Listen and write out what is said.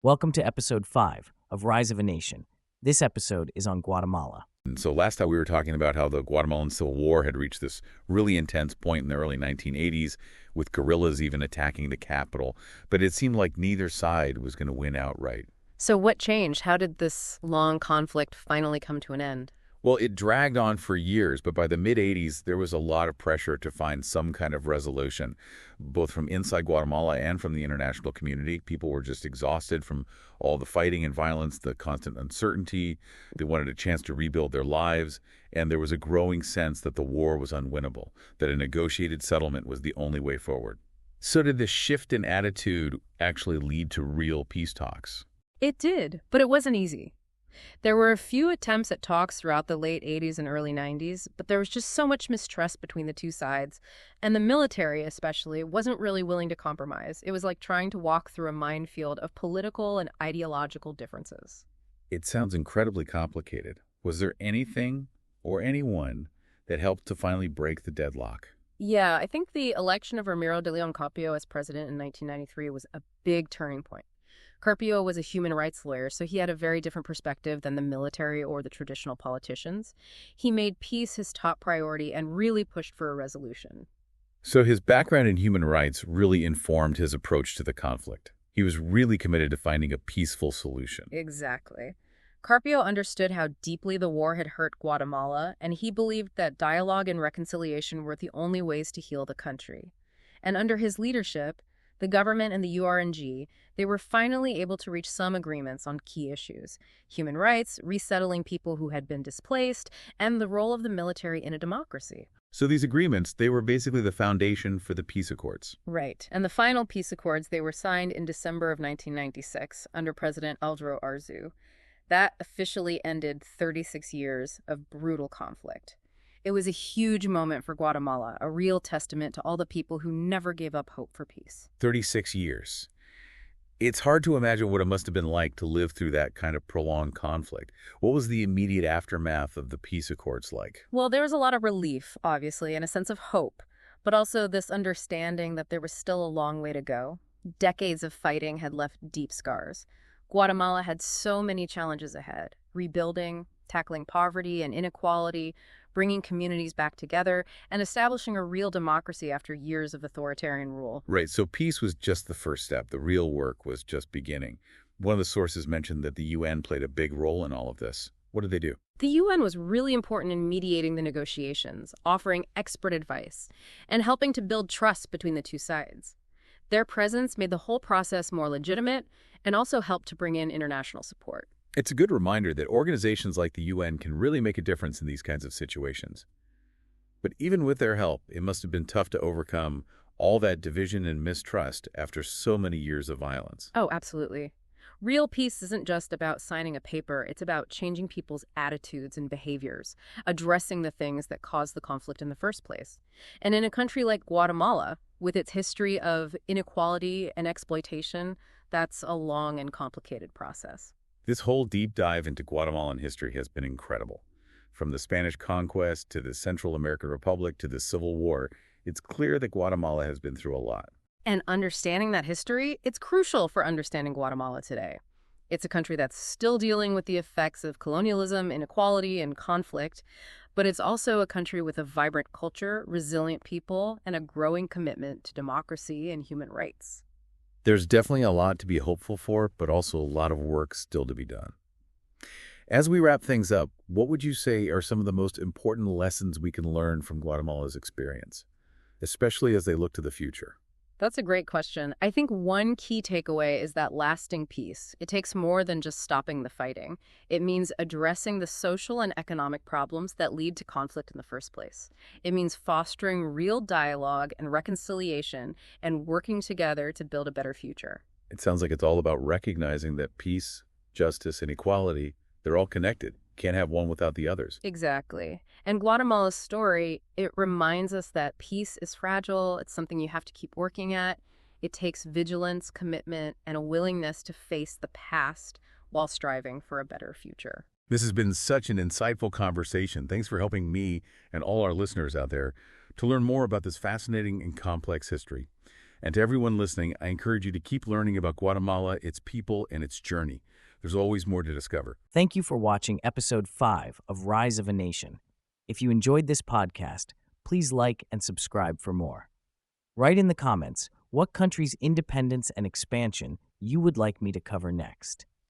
Welcome to episode 5 of Rise of a Nation. This episode is on Guatemala. And so last time we were talking about how the Guatemalan Civil War had reached this really intense point in the early 1980s, with guerrillas even attacking the capital. But it seemed like neither side was going to win outright. So what changed? How did this long conflict finally come to an end? Well, it dragged on for years, but by the mid-'80s, there was a lot of pressure to find some kind of resolution, both from inside Guatemala and from the international community. People were just exhausted from all the fighting and violence, the constant uncertainty. They wanted a chance to rebuild their lives, and there was a growing sense that the war was unwinnable, that a negotiated settlement was the only way forward. So did this shift in attitude actually lead to real peace talks? It did, but it wasn't easy. There were a few attempts at talks throughout the late 80s and early 90s, but there was just so much mistrust between the two sides, and the military especially wasn't really willing to compromise. It was like trying to walk through a minefield of political and ideological differences. It sounds incredibly complicated. Was there anything or anyone that helped to finally break the deadlock? Yeah, I think the election of Ramiro de Leon Carpio as president in 1993 was a big turning point. Carpio was a human rights lawyer, so he had a very different perspective than the military or the traditional politicians. He made peace his top priority and really pushed for a resolution. So his background in human rights really informed his approach to the conflict. He was really committed to finding a peaceful solution. Exactly. Carpio understood how deeply the war had hurt Guatemala, and he believed that dialogue and reconciliation were the only ways to heal the country. And under his leadership, the government and the URNG, they were finally able to reach some agreements on key issues: human rights, resettling people who had been displaced, and the role of the military in a democracy. So these agreements, they were basically the foundation for the peace accords. Right. And the final peace accords, they were signed in December of 1996 under President Aldro Arzu. That officially ended 36 years of brutal conflict. It was a huge moment for Guatemala, a real testament to all the people who never gave up hope for peace. 36 years. It's hard to imagine what it must have been like to live through that kind of prolonged conflict. What was the immediate aftermath of the peace accords like? Well, there was a lot of relief, obviously, and a sense of hope, but also this understanding that there was still a long way to go. Decades of fighting had left deep scars. Guatemala had so many challenges ahead: rebuilding, tackling poverty and inequality, bringing communities back together, and establishing a real democracy after years of authoritarian rule. Right, so peace was just the first step. The real work was just beginning. One of the sources mentioned that the UN played a big role in all of this. What did they do? The UN was really important in mediating the negotiations, offering expert advice, and helping to build trust between the two sides. Their presence made the whole process more legitimate and also helped to bring in international support. It's a good reminder that organizations like the UN can really make a difference in these kinds of situations. But even with their help, it must have been tough to overcome all that division and mistrust after so many years of violence. Oh, absolutely. Real peace isn't just about signing a paper. It's about changing people's attitudes and behaviors, addressing the things that caused the conflict in the first place. And in a country like Guatemala, with its history of inequality and exploitation, that's a long and complicated process. This whole deep dive into Guatemalan history has been incredible. From the Spanish conquest to the Central American Republic to the Civil War, it's clear that Guatemala has been through a lot. And understanding that history, it's crucial for understanding Guatemala today. It's a country that's still dealing with the effects of colonialism, inequality, and conflict, but it's also a country with a vibrant culture, resilient people, and a growing commitment to democracy and human rights. There's definitely a lot to be hopeful for, but also a lot of work still to be done. As we wrap things up, what would you say are some of the most important lessons we can learn from Guatemala's experience, especially as they look to the future? That's a great question. I think one key takeaway is that lasting peace. It takes more than just stopping the fighting. It means addressing the social and economic problems that lead to conflict in the first place. It means fostering real dialogue and reconciliation and working together to build a better future. It sounds like it's all about recognizing that peace, justice, and equality, they're all connected. Can't have one without the others. Exactly. And Guatemala's story, it reminds us that peace is fragile. It's something you have to keep working at. It takes vigilance, commitment, and a willingness to face the past while striving for a better future. This has been such an insightful conversation. Thanks for helping me and all our listeners out there to learn more about this fascinating and complex history. And to everyone listening, I encourage you to keep learning about Guatemala, its people, and its journey. There's always more to discover. Thank you for watching episode 5 of Rise of a Nation. If you enjoyed this podcast, please like and subscribe for more. Write in the comments what country's independence and expansion you would like me to cover next.